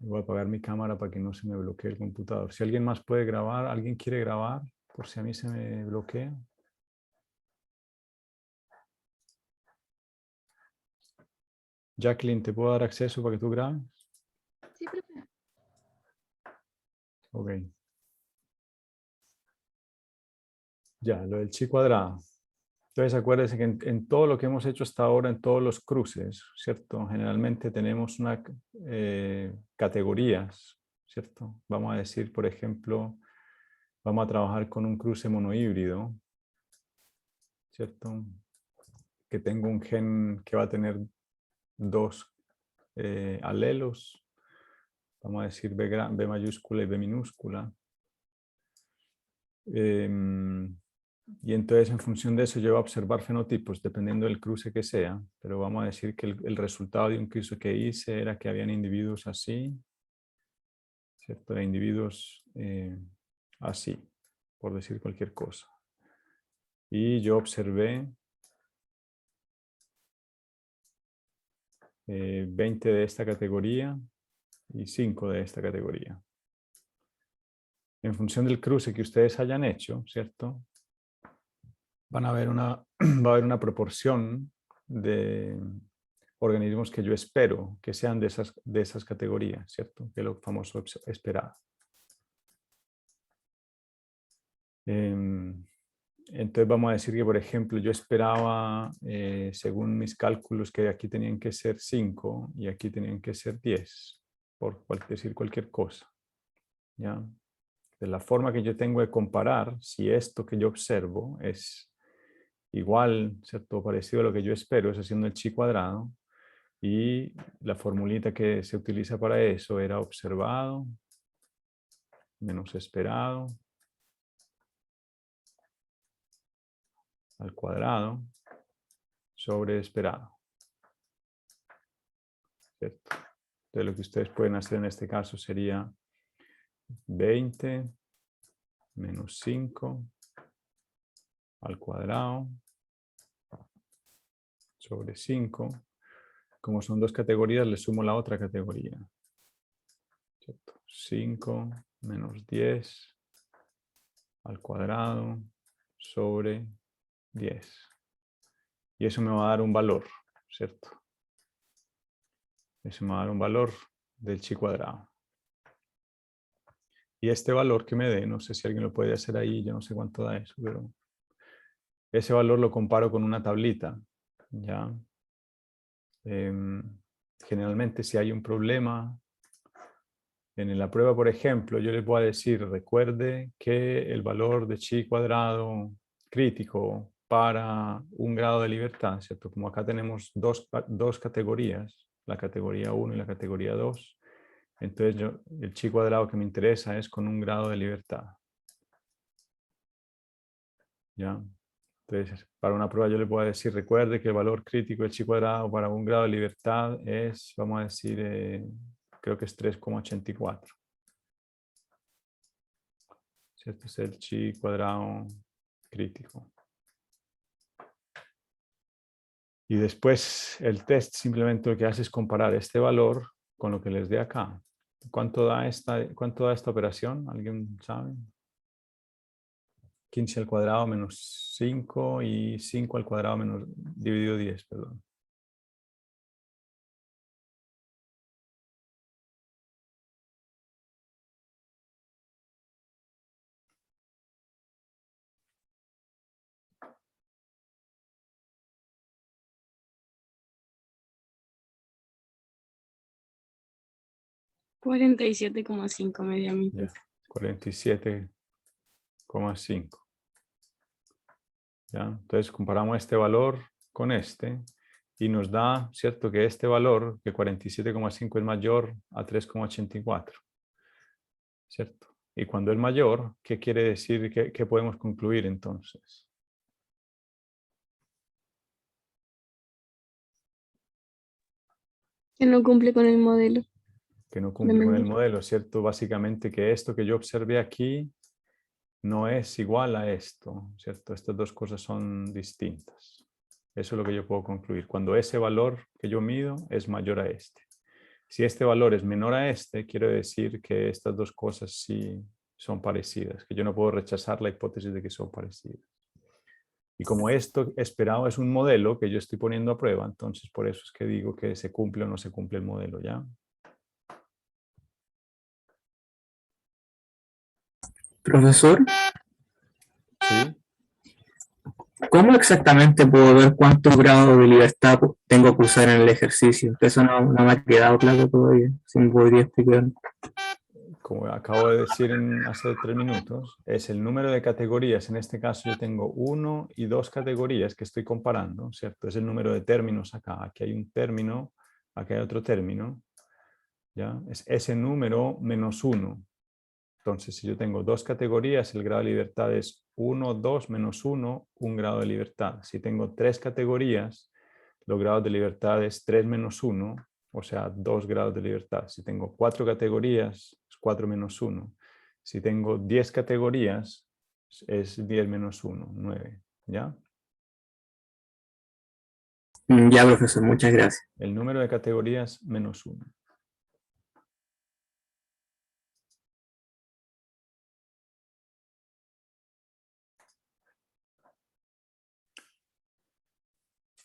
Voy a apagar mi cámara para que no se me bloquee el computador. Si alguien más puede grabar, ¿alguien quiere grabar? Por si a mí se me bloquea. Jacqueline, ¿te puedo dar acceso para que tú grabes? Sí, profe. Ok. Ya, lo del chi cuadrado. Entonces acuérdense que en todo lo que hemos hecho hasta ahora, en todos los cruces, ¿cierto? Generalmente tenemos una categorías, ¿cierto? Vamos a decir, por ejemplo, vamos a trabajar con un cruce monohíbrido, ¿cierto? Que tengo un gen que va a tener dos alelos, vamos a decir B mayúscula y B minúscula. Y entonces en función de eso yo voy a observar fenotipos dependiendo del cruce que sea, pero vamos a decir que el resultado de un cruce que hice era que habían individuos así, ¿cierto? De individuos así, por decir cualquier cosa. Y yo observé 20 de esta categoría y 5 de esta categoría. En función del cruce que ustedes hayan hecho, ¿cierto? Va a haber una proporción de organismos que yo espero que sean de esas categorías, ¿cierto? Que es lo famoso esperado. Entonces vamos a decir que, por ejemplo, yo esperaba, según mis cálculos, que aquí tenían que ser 5 y aquí tenían que ser 10, por decir cualquier cosa. ¿Ya? De la forma que yo tengo de comparar si esto que yo observo es igual, ¿cierto? Parecido a lo que yo espero, es haciendo el chi cuadrado. Y la formulita que se utiliza para eso era observado menos esperado al cuadrado sobre esperado. ¿Cierto? Entonces lo que ustedes pueden hacer en este caso sería 20 menos 5 al cuadrado sobre 5. Como son dos categorías, le sumo la otra categoría. ¿Cierto? 5 menos 10 al cuadrado sobre 10. Y eso me va a dar un valor, ¿cierto? Eso me va a dar un valor del chi cuadrado. Y este valor que me dé, no sé si alguien lo puede hacer ahí, yo no sé cuánto da eso, pero ese valor lo comparo con una tablita, ¿ya? Generalmente si hay un problema en la prueba, por ejemplo, yo les voy a decir, recuerde que el valor de chi cuadrado crítico para un grado de libertad, ¿cierto? Como acá tenemos dos categorías, la categoría 1 y la categoría 2, entonces el chi cuadrado que me interesa es con un grado de libertad. ¿Ya? Entonces, para una prueba yo les voy a decir, recuerde que el valor crítico del chi cuadrado para un grado de libertad es, vamos a decir, creo que es 3,84. Este es el chi cuadrado crítico. Y después el test simplemente lo que hace es comparar este valor con lo que les dé acá. ¿Cuánto da esta operación? ¿Alguien sabe? 15 al cuadrado menos 5 y 5 al cuadrado menos dividido 10, perdón. $47,5 me dio a mí. Ya, 47,5. ¿Ya? Entonces comparamos este valor con este y nos da, ¿cierto? Que este valor, que 47,5 es mayor a 3,84. ¿Cierto? Y cuando es mayor, ¿qué quiere decir? ¿Qué podemos concluir entonces? Que no cumple con el modelo. Que no cumple con el modelo, ¿cierto? Básicamente que esto que yo observé aquí no es igual a esto, ¿cierto? Estas dos cosas son distintas. Eso es lo que yo puedo concluir. Cuando ese valor que yo mido es mayor a este. Si este valor es menor a este, quiere decir que estas dos cosas sí son parecidas, que yo no puedo rechazar la hipótesis de que son parecidas. Y como esto esperado es un modelo que yo estoy poniendo a prueba, entonces por eso es que digo que se cumple o no se cumple el modelo, ¿ya? Profesor, ¿Sí? ¿cómo exactamente puedo ver cuánto grado de libertad tengo que usar en el ejercicio? Eso no me ha quedado claro todavía. Si me podría explicar. Como acabo de decir hace 3 minutos, es el número de categorías. En este caso yo tengo 1 y 2 categorías que estoy comparando, ¿cierto? Es el número de términos acá. Aquí hay un término, aquí hay otro término, ¿ya? Es ese número menos 1. Entonces, si yo tengo 2 categorías, el grado de libertad es 1, 2, menos 1, 1 grado de libertad. Si tengo 3 categorías, los grados de libertad es 3 menos 1, o sea, 2 grados de libertad. Si tengo 4 categorías, es 4 menos 1. Si tengo 10 categorías, es 10 menos 1, 9. ¿Ya? Ya, profesor, muchas gracias. El número de categorías menos 1.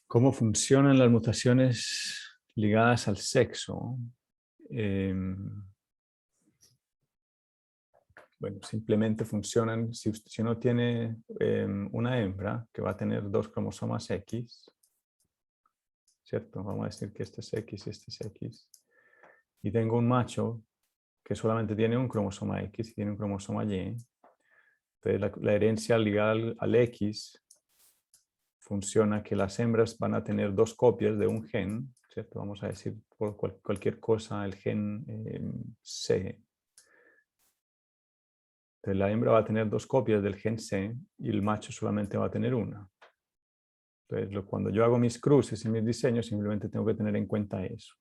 ¿Cómo funcionan las mutaciones ligadas al sexo? Bueno, simplemente funcionan si uno tiene una hembra que va a tener 2 cromosomas X, ¿cierto? Vamos a decir que este es X y este es X. Y tengo un macho que solamente tiene un cromosoma X y tiene un cromosoma Y. Entonces la herencia ligada al X funciona que las hembras van a tener 2 copias de un gen, ¿cierto? Vamos a decir por cualquier cosa el gen C. Entonces la hembra va a tener 2 copias del gen C y el macho solamente va a tener una. Entonces cuando yo hago mis cruces y mis diseños simplemente tengo que tener en cuenta eso,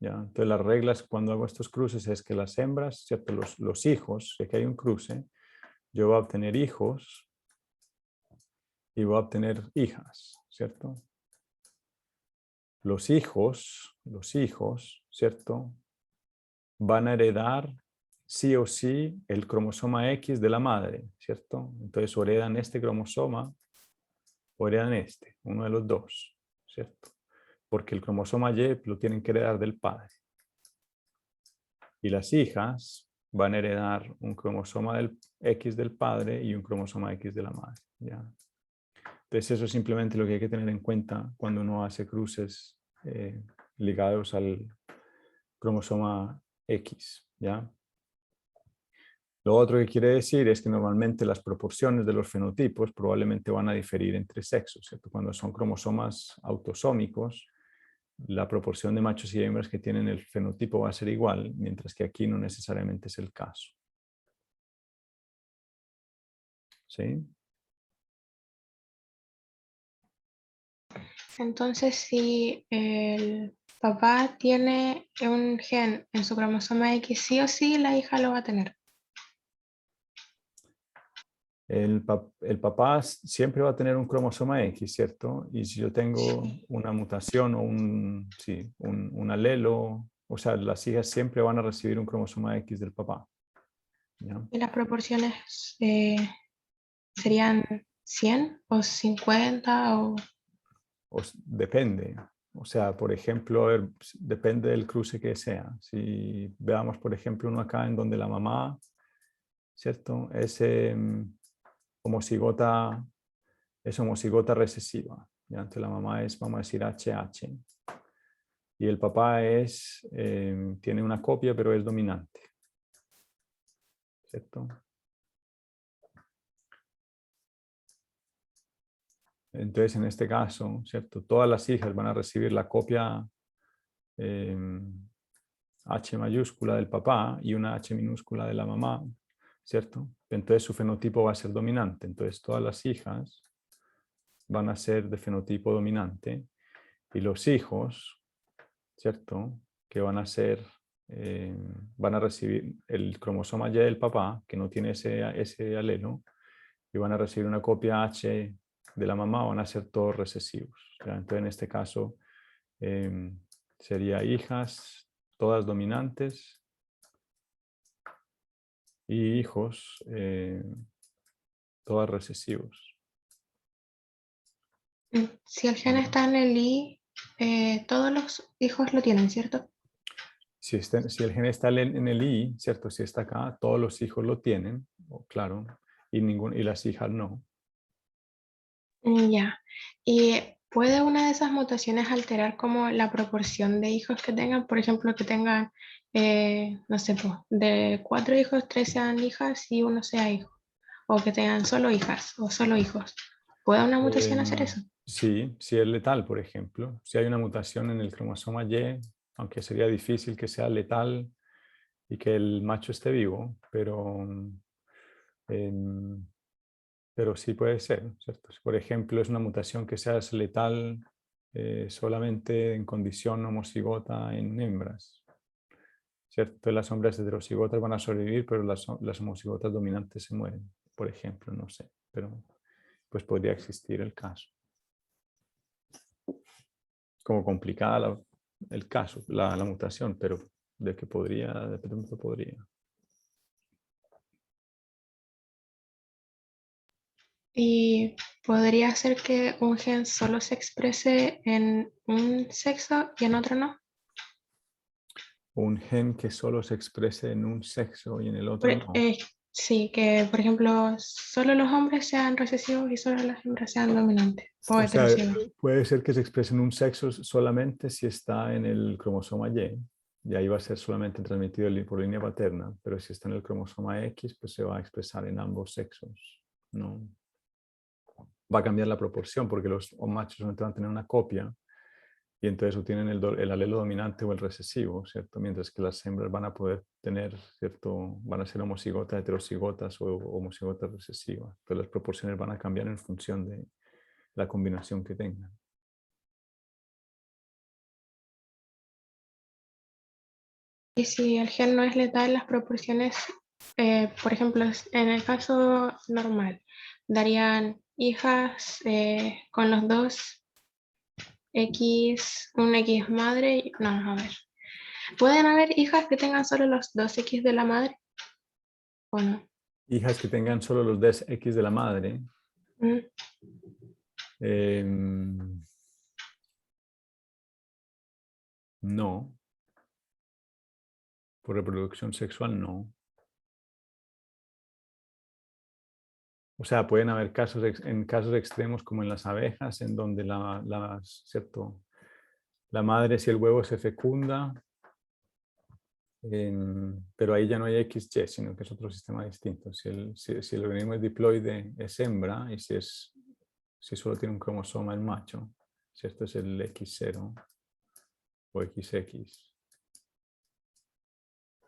¿ya? Entonces las reglas cuando hago estos cruces es que las hembras, ¿cierto? Los hijos, si aquí hay un cruce, yo voy a obtener hijos y voy a obtener hijas, ¿cierto? Los hijos, ¿cierto? Van a heredar sí o sí el cromosoma X de la madre, ¿cierto? Entonces o heredan este cromosoma o heredan este, uno de los dos, ¿cierto? Porque el cromosoma Y lo tienen que heredar del padre. Y las hijas van a heredar un cromosoma del X del padre y un cromosoma X de la madre, ¿ya? Entonces eso es simplemente lo que hay que tener en cuenta cuando uno hace cruces ligados al cromosoma X, ¿ya? Lo otro que quiere decir es que normalmente las proporciones de los fenotipos probablemente van a diferir entre sexos, ¿cierto? Cuando son cromosomas autosómicos, la proporción de machos y hembras que tienen el fenotipo va a ser igual, mientras que aquí no necesariamente es el caso. ¿Sí? Entonces, si el papá tiene un gen en su cromosoma X, sí o sí la hija lo va a tener. El papá siempre va a tener un cromosoma X, ¿cierto? Y si yo tengo una mutación o un alelo, o sea, las hijas siempre van a recibir un cromosoma X del papá, ¿ya? ¿Y las proporciones serían 100 o 50 o...? Depende. O sea, por ejemplo, a ver, depende del cruce que sea. Si veamos, por ejemplo, uno acá en donde la mamá, ¿cierto? Es homocigota recesiva. ¿Ya? Entonces la mamá es, vamos a decir, HH. Y el papá tiene una copia, pero es dominante. ¿Cierto? Entonces, en este caso, ¿cierto? Todas las hijas van a recibir la copia H mayúscula del papá y una H minúscula de la mamá, ¿cierto? Entonces su fenotipo va a ser dominante. Entonces todas las hijas van a ser de fenotipo dominante y los hijos, ¿cierto? Que van a recibir el cromosoma Y del papá, que no tiene ese alelo, y van a recibir una copia H de la mamá, van a ser todos recesivos, ¿ya? Entonces en este caso sería hijas todas dominantes, y hijos, todas recesivos. Si el gen está en el Y, todos los hijos lo tienen, ¿cierto? Si el gen está en el Y, ¿cierto? Si está acá, todos los hijos lo tienen, claro, y las hijas no. Ya. ¿Y puede una de esas mutaciones alterar como la proporción de hijos que tengan? Por ejemplo, que tengan, no sé, pues, de 4 hijos, 3 sean hijas y uno sea hijo. O que tengan solo hijas o solo hijos. ¿Puede una mutación hacer eso? Sí, si es letal, por ejemplo. Si hay una mutación en el cromosoma Y, aunque sería difícil que sea letal y que el macho esté vivo, pero sí puede ser, ¿cierto? Si, por ejemplo, es una mutación que sea letal solamente en condición homocigota en hembras, ¿cierto? Entonces, las hembras heterocigotas van a sobrevivir, pero las homocigotas dominantes se mueren, por ejemplo, no sé, pero pues podría existir el caso. Como complicada el caso, la mutación, pero de pronto podría. Y podría ser que un gen solo se exprese en un sexo y en otro no. Un gen que solo se exprese en un sexo y en el otro Por- no. eh, sí, que por ejemplo solo los hombres sean recesivos y solo las hembras sean dominantes o O sea, heterocigos. puede ser que se exprese en un sexo solamente si está en el cromosoma y ahí va a ser solamente transmitido por línea paterna, pero si está en el cromosoma X, pues se va a expresar en ambos sexos. No va a cambiar la proporción porque los machos solamente van a tener una copia y entonces obtienen el alelo dominante o el recesivo, ¿cierto? Mientras que las hembras van a poder tener, ¿cierto? Van a ser homocigotas, heterocigotas o homocigotas recesivas. Entonces las proporciones van a cambiar en función de la combinación que tengan. Y si el gen no es letal, las proporciones, por ejemplo, en el caso normal, darían hijas con los dos X, un X madre. No, a ver. ¿Pueden haber hijas que tengan solo los dos X de la madre? ¿O no? Hijas que tengan solo los X de la madre. Mm. No. Por reproducción sexual, no. O sea, pueden haber casos en casos extremos como en las abejas, en donde ¿cierto? La madre, si el huevo se fecunda, pero ahí ya no hay XY, sino que es otro sistema distinto. Si el organismo es diploide, es hembra, y si solo tiene un cromosoma el macho, si esto es el X0 o XX.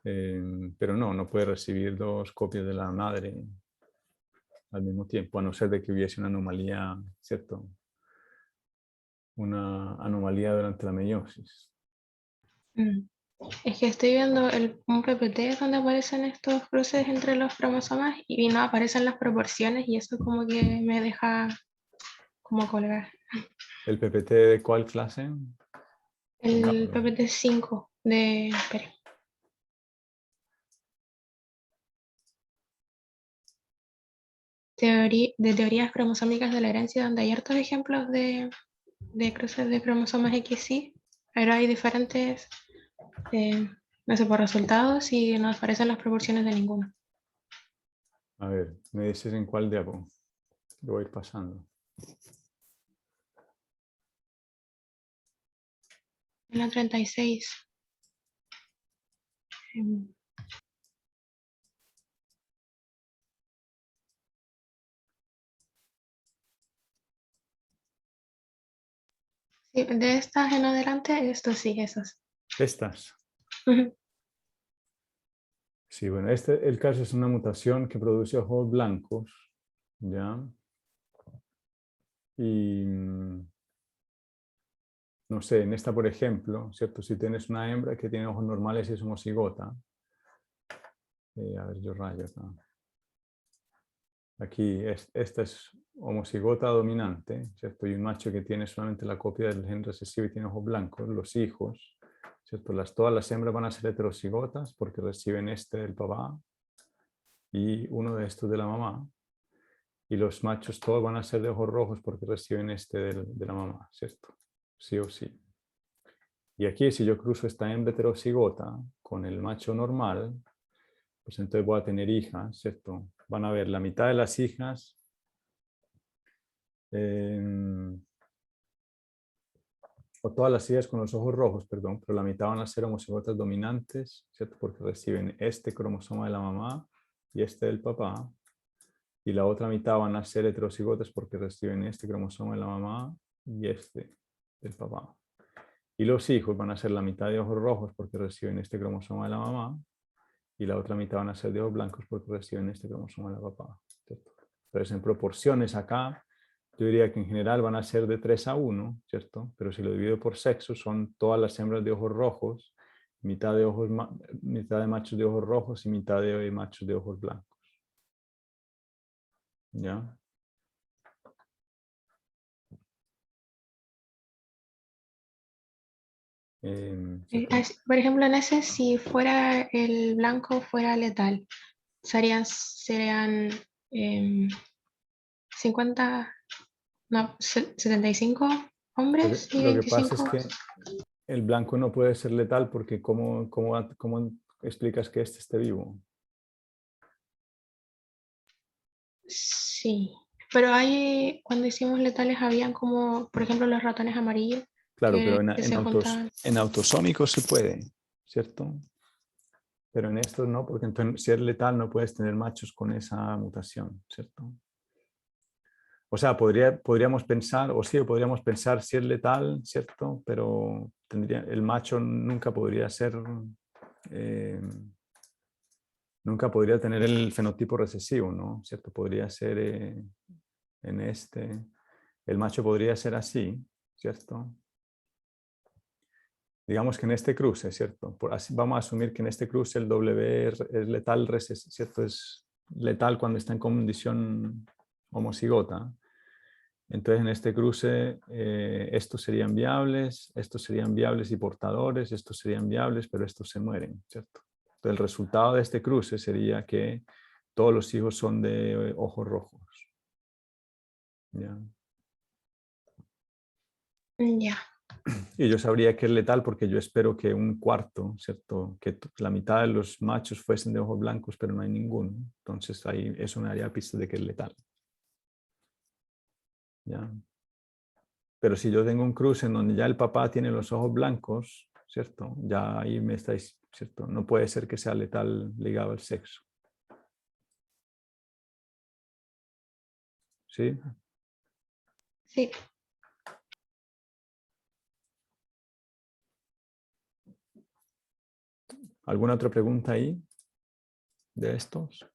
Pero no puede recibir dos copias de la madre al mismo tiempo, a no ser de que hubiese una anomalía, ¿cierto? Una anomalía durante la meiosis. Mm. Es que estoy viendo un PPT donde aparecen estos cruces entre los cromosomas y no aparecen las proporciones y eso como que me deja como colgar. ¿El PPT de cuál clase? El PPT 5 espera, de teorías cromosómicas de la herencia, donde hay hartos ejemplos de cruces de cromosomas XY, pero hay diferentes, no sé, por resultados y no aparecen las proporciones de ninguno. A ver, me dices en cuál diapo. Lo voy a ir pasando. En la 36. Sí, de estas en adelante, esto sí, esos. Estas. Sí, bueno, el caso es una mutación que produce ojos blancos, ¿ya? Y no sé, en esta, por ejemplo, ¿cierto? Si tienes una hembra que tiene ojos normales y es homocigota, a ver, yo rayo acá. Aquí, esta es homocigota dominante, ¿cierto? Y un macho que tiene solamente la copia del gen recesivo y tiene ojos blancos, los hijos ¿cierto? Todas las hembras van a ser heterocigotas porque reciben este del papá y uno de estos de la mamá. Y los machos todos van a ser de ojos rojos porque reciben este de la mamá, ¿cierto? Sí o sí. Y aquí si yo cruzo esta hembra heterocigota con el macho normal, pues entonces voy a tener hijas, ¿cierto? Van a ver la mitad de las hijas o todas las hijas con los ojos rojos, perdón, pero la mitad van a ser homocigotas dominantes, ¿cierto? Porque reciben este cromosoma de la mamá y este del papá. Y la otra mitad van a ser heterocigotas porque reciben este cromosoma de la mamá y este del papá. Y los hijos van a ser la mitad de ojos rojos porque reciben este cromosoma de la mamá y la otra mitad van a ser de ojos blancos porque reciben este cromosoma de la papá, ¿cierto? Entonces, en proporciones acá, yo diría que en general van a ser de 3:1, ¿cierto? Pero si lo divido por sexo, son todas las hembras de ojos rojos, mitad de machos de ojos rojos y mitad de machos de ojos blancos. ¿Ya? Por ejemplo, en ese, si fuera el blanco fuera letal, serían 50, no, 75 hombres y Lo que pasa es 25. que el blanco no puede ser letal porque ¿cómo explicas que este esté vivo? Sí, pero hay, cuando hicimos letales, habían como, por ejemplo, los ratones amarillos Claro, pero que se juntaban. en autosómicos se puede, ¿cierto? Pero en estos no, porque entonces si es letal no puedes tener machos con esa mutación, ¿cierto? O sea, podríamos pensar, o sí, podríamos pensar si es letal, ¿cierto? Pero el macho nunca podría ser, nunca podría tener el fenotipo recesivo, ¿no? ¿Cierto? Podría ser en este, el macho podría ser así, ¿cierto? Digamos que en este cruce, ¿cierto? Vamos a asumir que en este cruce el W es letal, ¿cierto? Es letal cuando está en condición homocigota. Entonces en este cruce estos serían viables y portadores, estos serían viables, pero estos se mueren, ¿cierto? Entonces el resultado de este cruce sería que todos los hijos son de ojos rojos. ¿Ya? Ya. Y yo sabría que es letal porque yo espero que un cuarto, ¿cierto? Que la mitad de los machos fuesen de ojos blancos, pero no hay ninguno. Entonces ahí eso me daría pista de que es letal. ¿Ya? Pero si yo tengo un cruce en donde ya el papá tiene los ojos blancos, ¿cierto? Ya ahí me estáis, ¿cierto? No puede ser que sea letal ligado al sexo. ¿Sí? Sí. ¿Alguna otra pregunta ahí de estos?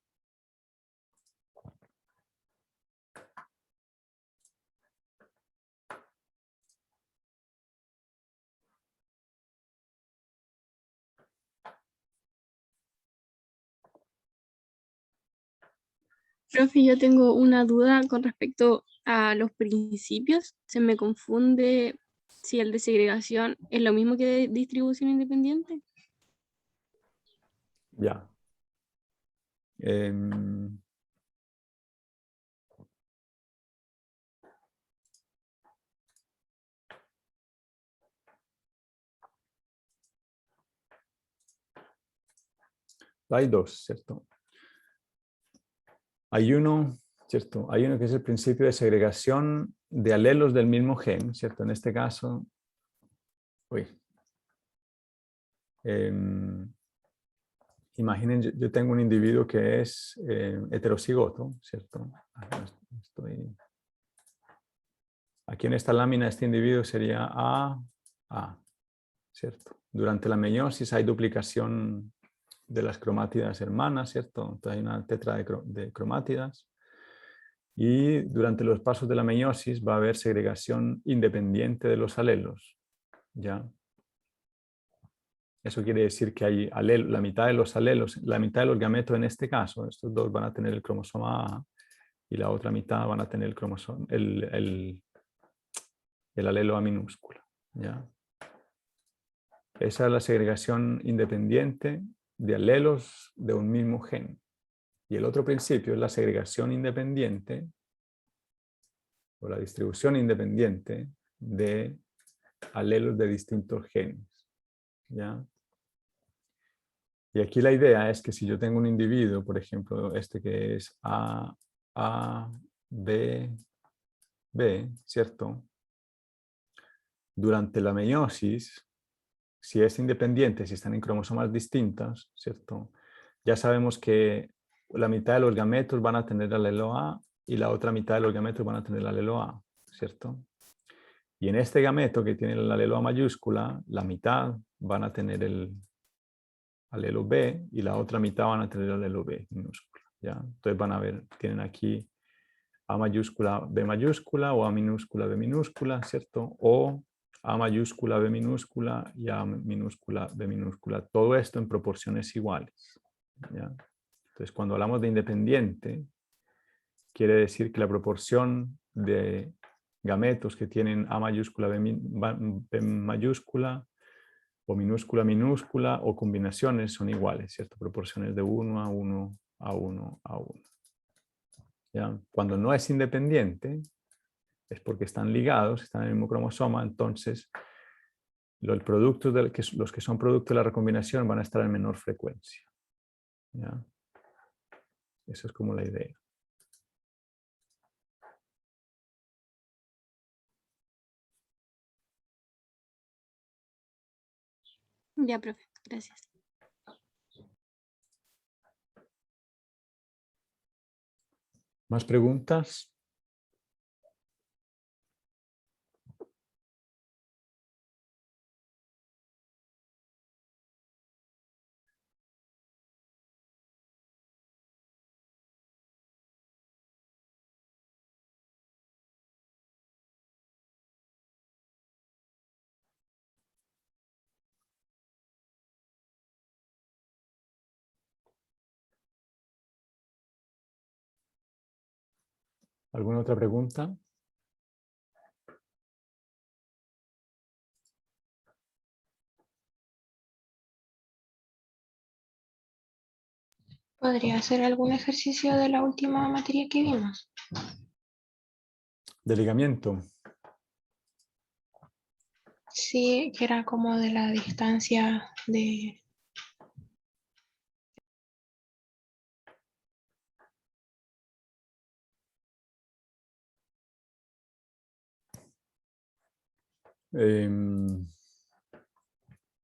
Profe, yo tengo una duda con respecto a los principios. Se me confunde si el de segregación es lo mismo que de distribución independiente. Ya. Hay dos, ¿cierto? Hay uno, ¿cierto? Hay uno que es el principio de segregación de alelos del mismo gen, ¿cierto? En este caso, imaginen, yo tengo un individuo que es heterocigoto, ¿cierto? Aquí en esta lámina este individuo sería A, ¿cierto? Durante la meiosis hay duplicación de las cromátidas hermanas, ¿cierto? Entonces hay una tetra de cromátidas. Y durante los pasos de la meiosis va a haber segregación independiente de los alelos, ¿ya? Eso quiere decir que hay la mitad de los alelos, la mitad de los gametos en este caso, estos dos van a tener el cromosoma A y la otra mitad van a tener el cromosoma, el alelo A minúscula, ¿ya? Esa es la segregación independiente de alelos de un mismo gen. Y el otro principio es la segregación independiente o la distribución independiente de alelos de distintos genes. ¿Ya? Y aquí la idea es que si yo tengo un individuo, por ejemplo, este que es A, B, B, ¿cierto? Durante la meiosis, si es independiente, si están en cromosomas distintas, ¿cierto? Ya sabemos que la mitad de los gametos van a tener el alelo A y la otra mitad de los gametos van a tener el alelo A, ¿cierto? Y en este gameto que tiene el alelo A mayúscula, la mitad van a tener el alelo B y la otra mitad van a tener el alelo B minúscula, ¿ya? Entonces van a ver, tienen aquí A mayúscula, B mayúscula o A minúscula, B minúscula, ¿cierto? O A mayúscula, B minúscula y A minúscula, B minúscula. Todo esto en proporciones iguales, ¿ya? Entonces, cuando hablamos de independiente, quiere decir que la proporción de gametos que tienen A mayúscula, B mayúscula, o minúscula, minúscula, o combinaciones son iguales, ¿cierto? Proporciones de 1 a 1 a 1 a 1. ¿Ya? Cuando no es independiente, es porque están ligados, están en el mismo cromosoma, entonces los que son producto de la recombinación van a estar en menor frecuencia. ¿Ya? Eso es como la idea. Ya, profe, gracias. ¿Más preguntas? ¿Alguna otra pregunta? ¿Podría hacer algún ejercicio de la última materia que vimos? De ligamiento. Sí, que era como de la distancia de...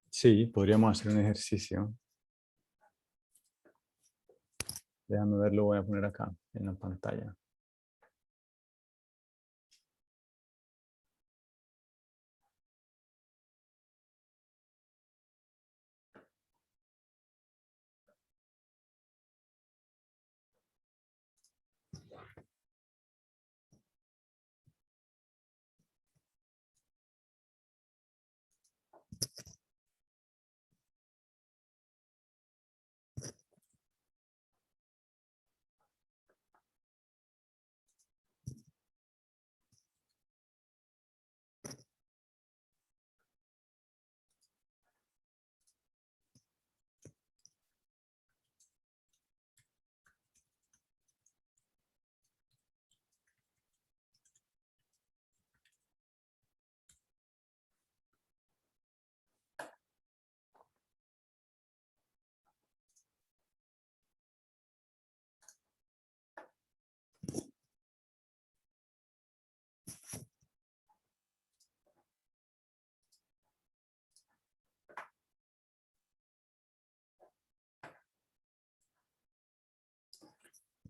Sí, podríamos hacer un ejercicio. Déjame verlo, voy a poner acá en la pantalla.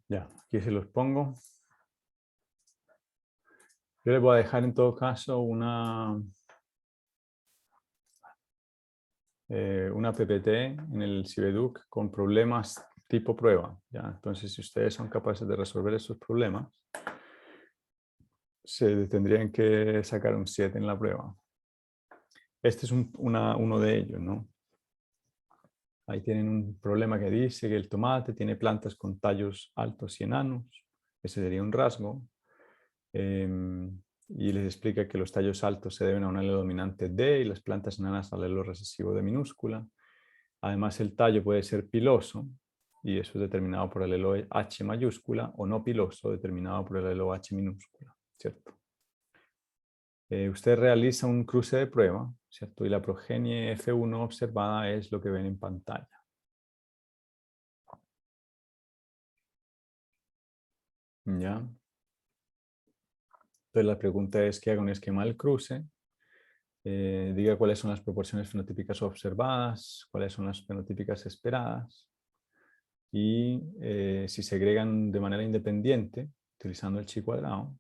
Ya, aquí se los pongo. Yo les voy a dejar en todo caso una PPT en el Cibeduc con problemas tipo prueba. ¿Ya? Entonces, si ustedes son capaces de resolver esos problemas, se tendrían que sacar un 7 en la prueba. Este es uno de ellos, ¿no? Ahí tienen un problema que dice que el tomate tiene plantas con tallos altos y enanos. Ese sería un rasgo. y les explica que los tallos altos se deben a un alelo dominante D y las plantas enanas al alelo recesivo de minúscula. Además, el tallo puede ser piloso, y eso es determinado por el alelo H mayúscula, o no piloso, determinado por el alelo H minúscula, ¿cierto? Usted realiza un cruce de prueba, ¿cierto? Y la progenie F1 observada es lo que ven en pantalla. ¿Ya? Entonces la pregunta es que haga un esquema del cruce, diga cuáles son las proporciones fenotípicas observadas, cuáles son las fenotípicas esperadas, y si se agregan de manera independiente, utilizando el chi cuadrado,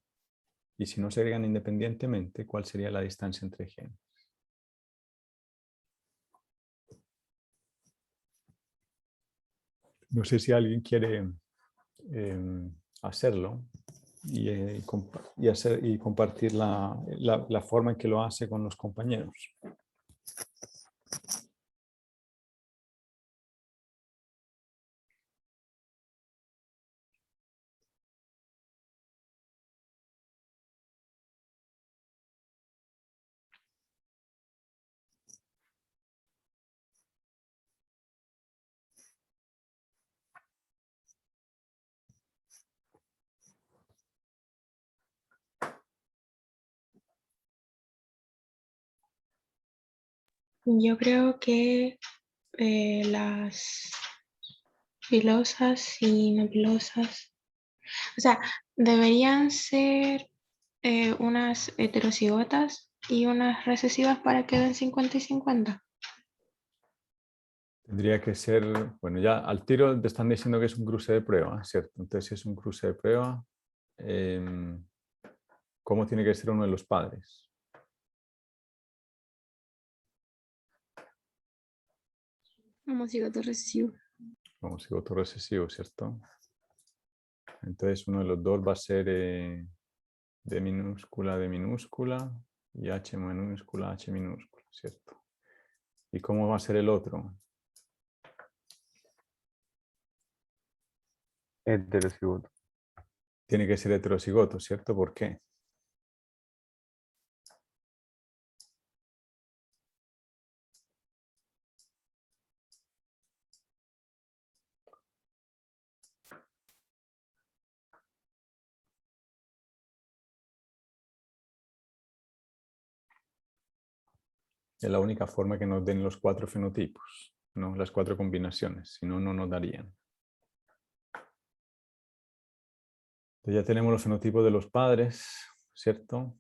y si no se agregan independientemente, ¿cuál sería la distancia entre genes? No sé si alguien quiere hacerlo y compartir la forma en que lo hace con los compañeros. Yo creo que las pilosas y no pilosas, o sea, deberían ser unas heterocigotas y unas recesivas para que den 50 y 50. Tendría que ser, bueno, ya al tiro te están diciendo que es un cruce de prueba, ¿cierto? Entonces, si es un cruce de prueba, ¿cómo tiene que ser uno de los padres? Homocigoto recesivo. Homocigoto recesivo, ¿cierto? Entonces, uno de los dos va a ser D minúscula y H minúscula, ¿cierto? ¿Y cómo va a ser el otro? Heterocigoto. Tiene que ser heterocigoto, ¿cierto? ¿Por qué? Es la única forma que nos den los 4 fenotipos, ¿no? Las 4 combinaciones, si no, no nos darían. Entonces ya tenemos los fenotipos de los padres, ¿cierto?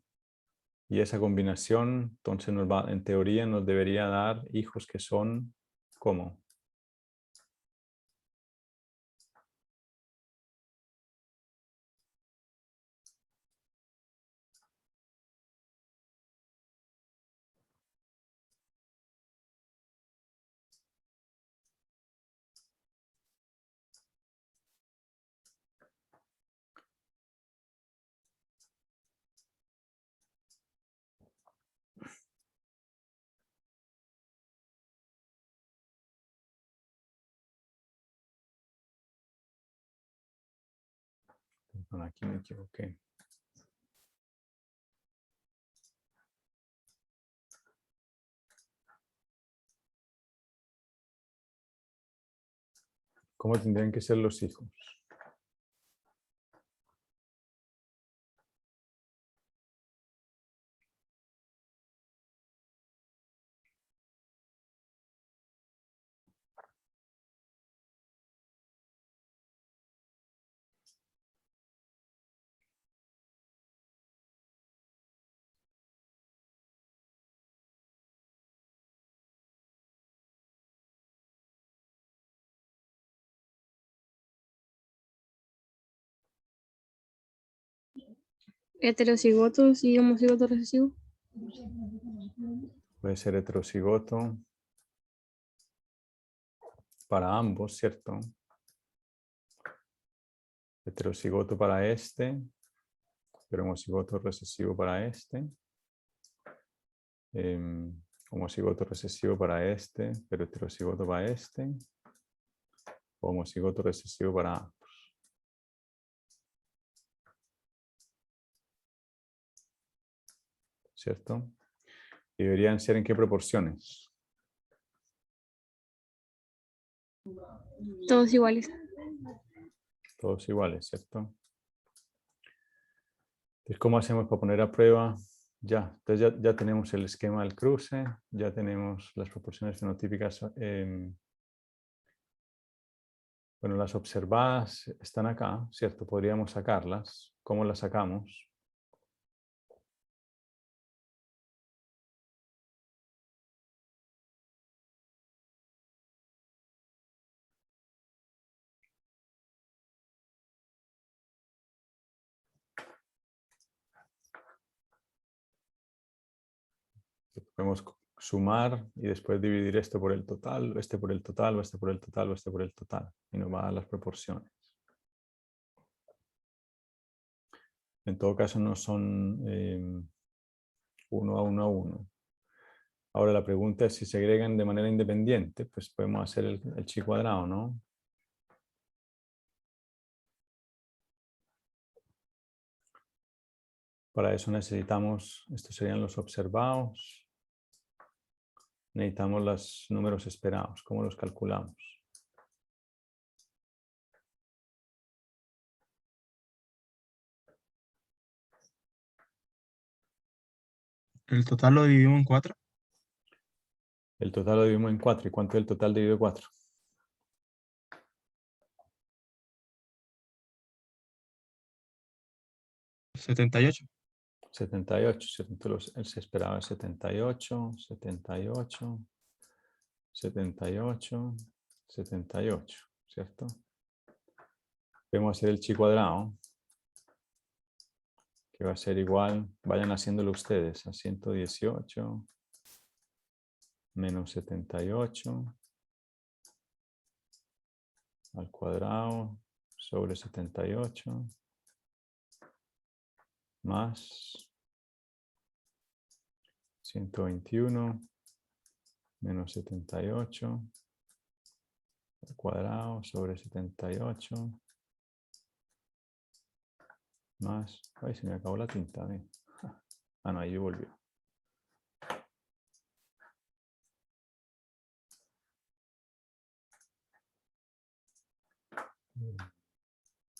Y esa combinación, entonces en teoría nos debería dar hijos que son, ¿cómo? Perdón, aquí me equivoqué. ¿Cómo tendrían que ser los hijos? Heterocigotos y homocigoto recesivo. Puede ser heterocigoto para ambos, ¿cierto? Heterocigoto para este, pero homocigoto recesivo para este. Homocigoto recesivo para este, pero heterocigoto para este. Homocigoto recesivo para ambos. ¿cierto? Y deberían ser ¿en qué proporciones? Todos iguales. Todos iguales, ¿cierto? Entonces, ¿cómo hacemos para poner a prueba? Ya, entonces ya tenemos el esquema del cruce, ya tenemos las proporciones fenotípicas. Bueno, las observadas están acá, ¿cierto? Podríamos sacarlas. ¿Cómo las sacamos? Podemos sumar y después dividir esto por el total, este por el total, o este por el total, o este por el total. Y nos va a dar las proporciones. En todo caso no son 1 a 1 a 1. Ahora la pregunta es si se agregan de manera independiente, pues podemos hacer el chi cuadrado, ¿no? Para eso necesitamos, estos serían los observados. Necesitamos los números esperados. ¿Cómo los calculamos? El total lo dividimos en 4. El total lo dividimos en 4. ¿Y cuánto es el total dividido 4? 78. 78, ¿cierto? Entonces, él se esperaba 78, 78, 78, 78, ¿cierto? Podemos hacer el chi cuadrado, que va a ser igual, vayan haciéndolo ustedes, a 118 menos 78 al cuadrado sobre 78 más 121 menos 78 al cuadrado sobre 78 más... Ay, se me acabó la tinta. Ah, no, ahí volvió.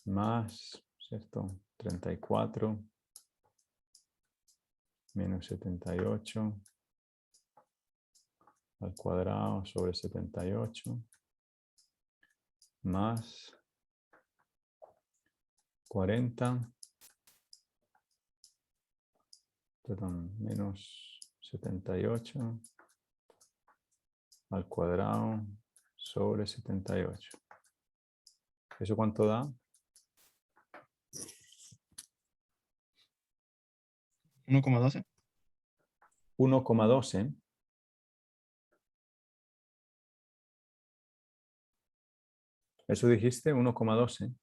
Más, ¿cierto? 34 menos 78 al cuadrado sobre 78 más 40, perdón, menos 78 al cuadrado sobre 78. ¿Eso cuánto da? 1,12. 1,12. ¿Eso dijiste? 1,12.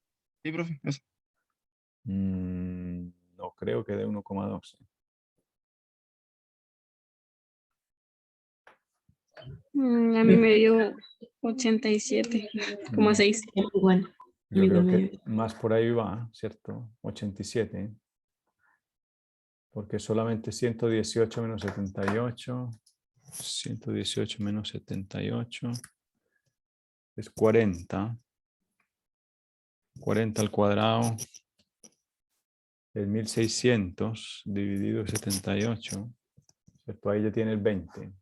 Sí, profe, eso. No creo que dé 1,12. A mí me dio 87,6. Igual. Yo creo que más por ahí va, ¿cierto? 87. Porque solamente 118 menos 78. 118 menos 78 es 40. 40 al cuadrado es 1600 dividido 78. ¿Cierto? Ahí ya tiene el 20.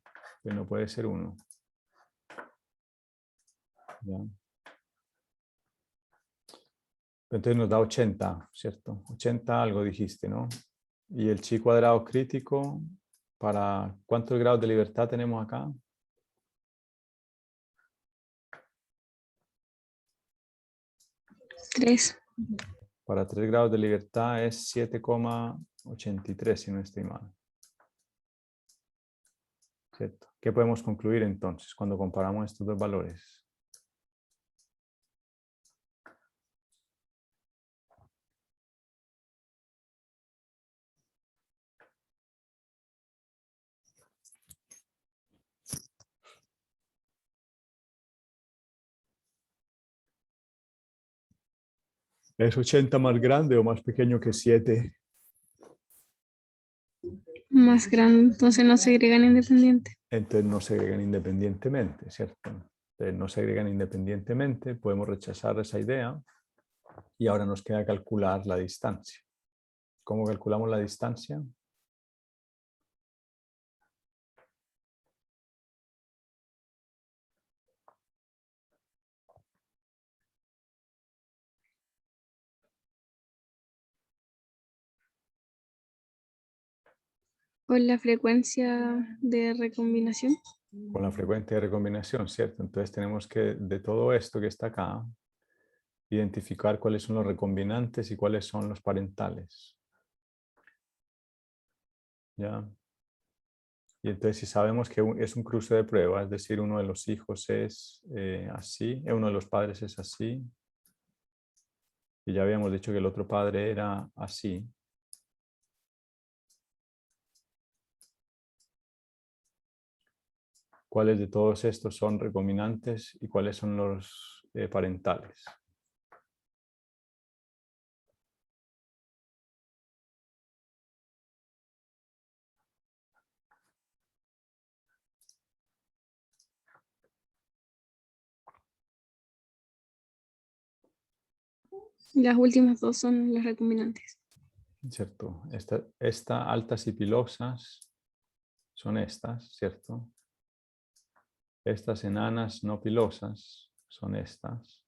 Que no puede ser 1. ¿Ya? Entonces nos da 80, ¿cierto? 80 algo dijiste, ¿no? Y el chi cuadrado crítico, ¿para cuántos grados de libertad tenemos acá? Tres. Para 3 grados de libertad es 7,83, si no estoy mal. ¿Cierto? ¿Qué podemos concluir entonces cuando comparamos estos dos valores? ¿Es 80 más grande o más pequeño que 7? Más grande, entonces no se agregan independiente. Entonces no se agregan independientemente, ¿cierto? Entonces no se agregan independientemente, podemos rechazar esa idea y ahora nos queda calcular la distancia. ¿Cómo calculamos la distancia? Con la frecuencia de recombinación. Con la frecuencia de recombinación, ¿cierto? Entonces tenemos que, de todo esto que está acá, identificar cuáles son los recombinantes y cuáles son los parentales. ¿Ya? Y entonces si sabemos que es un cruce de prueba, es decir, uno de los hijos es así, uno de los padres es así, y ya habíamos dicho que el otro padre era así. ¿Cuáles de todos estos son recombinantes y cuáles son los parentales? Las últimas dos son las recombinantes. ¿Cierto? Esta altas y pilosas son estas, ¿cierto? Estas enanas no pilosas son estas.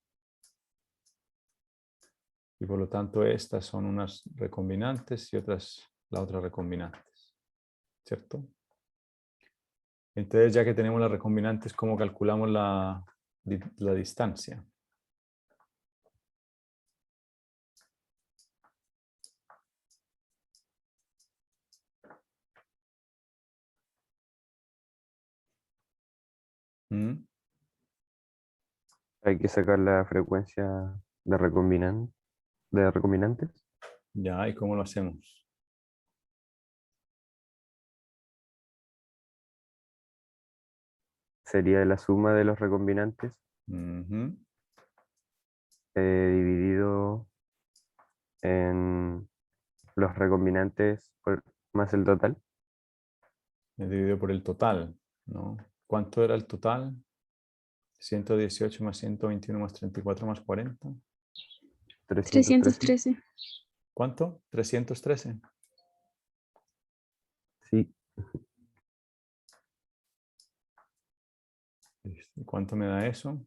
Y por lo tanto estas son unas recombinantes y otras la otra recombinantes, ¿cierto? Entonces ya que tenemos las recombinantes, ¿cómo calculamos la distancia? ¿Mm? Hay que sacar la frecuencia de recombinantes. Ya, ¿y cómo lo hacemos? Sería la suma de los recombinantes Ujú. dividido en los recombinantes más el total. Dividido por el total, ¿no? ¿Cuánto era el total? 118 más 121 más 34 más 40. 313. 313. ¿Cuánto? 313. Sí, ¿Y cuánto me da eso?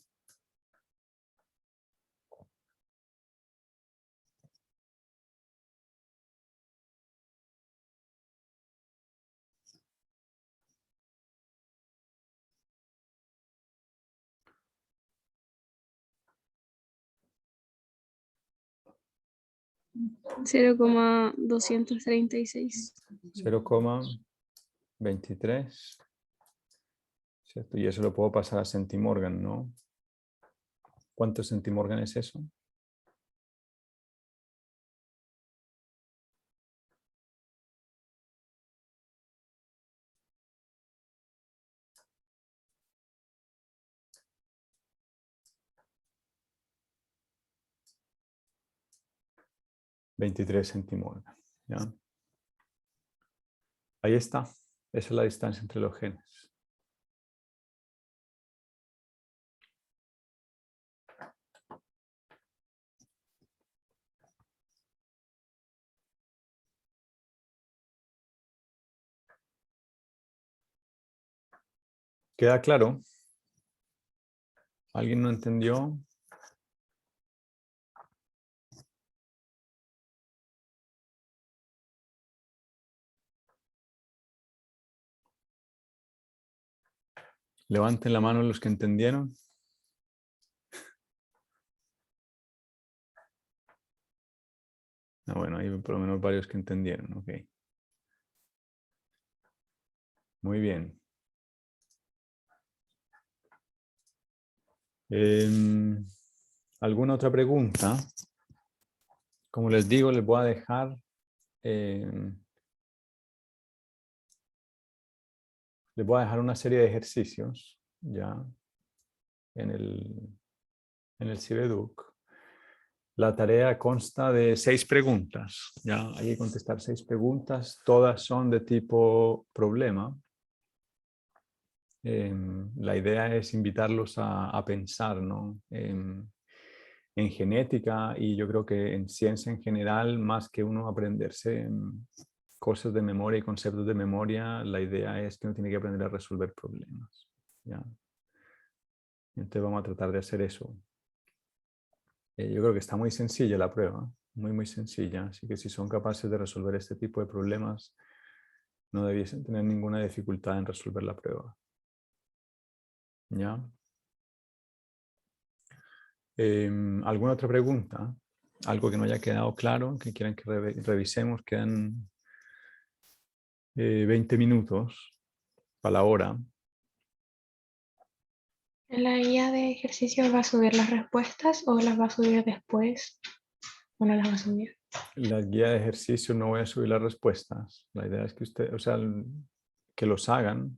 Cero coma 236. 0,23. ¿Cierto? Y eso lo puedo pasar a centimorgan, ¿no? ¿Cuánto centimorgan es eso? $23 centimorgan. ¿Ya? Ahí está. Esa es la distancia entre los genes. ¿Queda claro? ¿Alguien no entendió? Levanten la mano los que entendieron. Ah, bueno, hay por lo menos varios que entendieron. Ok. Muy bien. ¿Alguna otra pregunta? Como les digo, les voy a dejar una serie de ejercicios ya en el Cibeduc. La tarea consta de 6 preguntas. Ya hay que contestar 6 preguntas. Todas son de tipo problema. La idea es invitarlos a pensar, ¿no? En genética y yo creo que en ciencia en general, más que uno aprenderse cosas de memoria y conceptos de memoria, la idea es que uno tiene que aprender a resolver problemas. ¿Ya? Entonces vamos a tratar de hacer eso. Yo creo que está muy sencilla la prueba, muy sencilla, así que si son capaces de resolver este tipo de problemas, no debiesen tener ninguna dificultad en resolver la prueba. ¿Ya? ¿Alguna otra pregunta? Algo que no haya quedado claro, que quieran que revisemos. Quedan 20 minutos para la hora. ¿En la guía de ejercicios va a subir las respuestas o las va a subir después? ¿O no las va a subir? La guía de ejercicio no voy a subir las respuestas. La idea es que usted, o sea, que los hagan.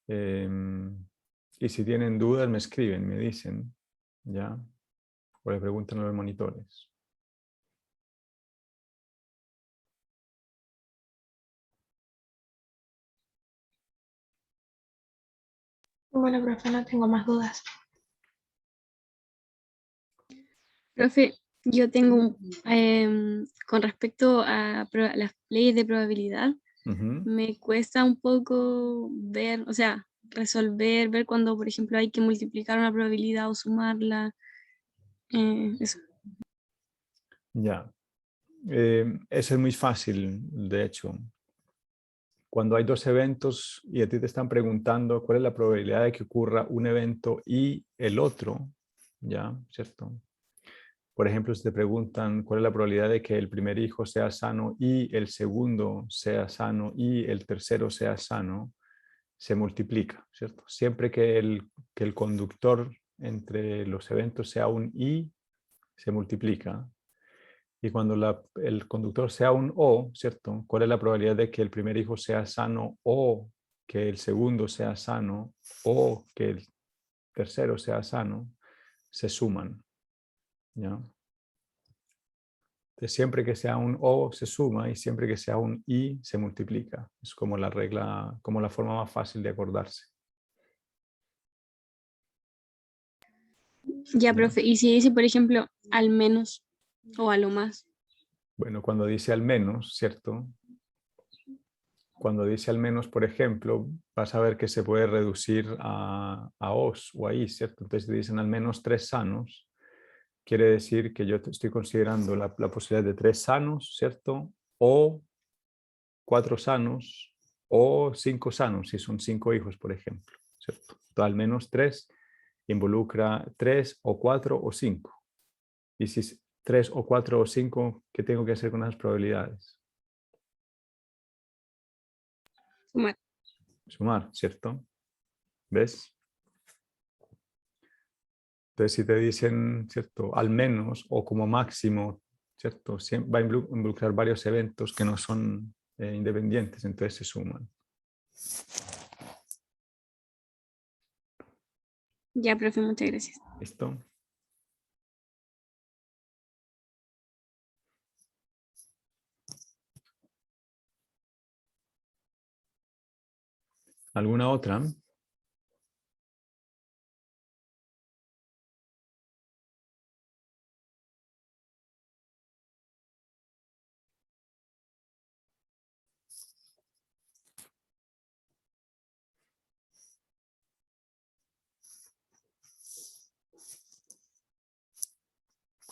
Y si tienen dudas me escriben, me dicen, ¿ya? O le preguntan a los monitores. Bueno, profe, no tengo más dudas. Profe, yo tengo, con respecto a las leyes de probabilidad, Ujú. me cuesta un poco ver, o sea, resolver, ver cuando, por ejemplo, hay que multiplicar una probabilidad o sumarla. Eso. Ya. Eso es muy fácil, de hecho. Cuando hay 2 eventos y a ti te están preguntando cuál es la probabilidad de que ocurra un evento y el otro, ¿ya? ¿Cierto? Por ejemplo, si te preguntan cuál es la probabilidad de que el primer hijo sea sano y el segundo sea sano y el tercero sea sano, se multiplica, ¿cierto? Siempre que el conductor entre los eventos sea un y, se multiplica. Y cuando el conductor sea un o, ¿cierto? ¿Cuál es la probabilidad de que el primer hijo sea sano o que el segundo sea sano o que el tercero sea sano? Se suman, ¿ya? Entonces, siempre que sea un o se suma y siempre que sea un y se multiplica. Es como la regla, como la forma más fácil de acordarse. Ya, ¿Ya? profe, y si dice, por ejemplo, al menos o a lo más. Bueno, cuando dice al menos, ¿cierto? Cuando dice al menos, por ejemplo, vas a ver que se puede reducir a os o a i, ¿cierto? Entonces, si dicen al menos 3 sanos, quiere decir que yo estoy considerando la posibilidad de 3 sanos, ¿cierto? O 4 sanos o 5 sanos, si son 5 hijos, por ejemplo, ¿cierto? Entonces, al menos 3 involucra 3 o 4 o 5. Y si es 3 o 4 o 5, ¿qué tengo que hacer con las probabilidades? Sumar. Sumar, ¿cierto? ¿Ves? Entonces, si te dicen, ¿cierto? Al menos o como máximo, ¿cierto? Va a involucrar varios eventos que no son independientes, entonces se suman. Ya, profe, muchas gracias. ¿Listo? ¿Alguna otra?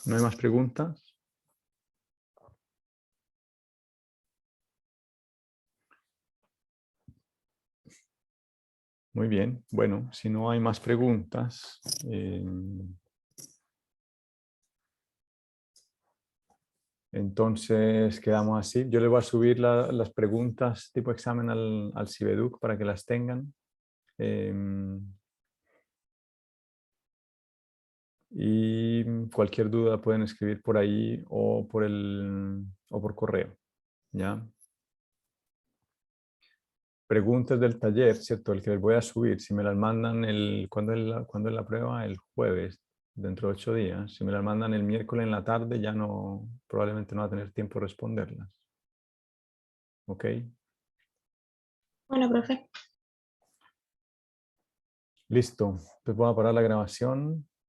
¿No hay más preguntas? Muy bien. Bueno, si no hay más preguntas, entonces quedamos así. Yo le voy a subir las preguntas tipo examen al Cibeduc para que las tengan. Y cualquier duda pueden escribir por ahí o por correo. ¿Ya? Preguntas del taller, ¿cierto? El que les voy a subir, si me las mandan cuando es la prueba, el jueves. dentro de 8 días. Si me las mandan el miércoles en la tarde, ya no, probablemente no va a tener tiempo de responderlas. ¿Ok? Bueno, profe. Listo. Pues voy a parar la grabación.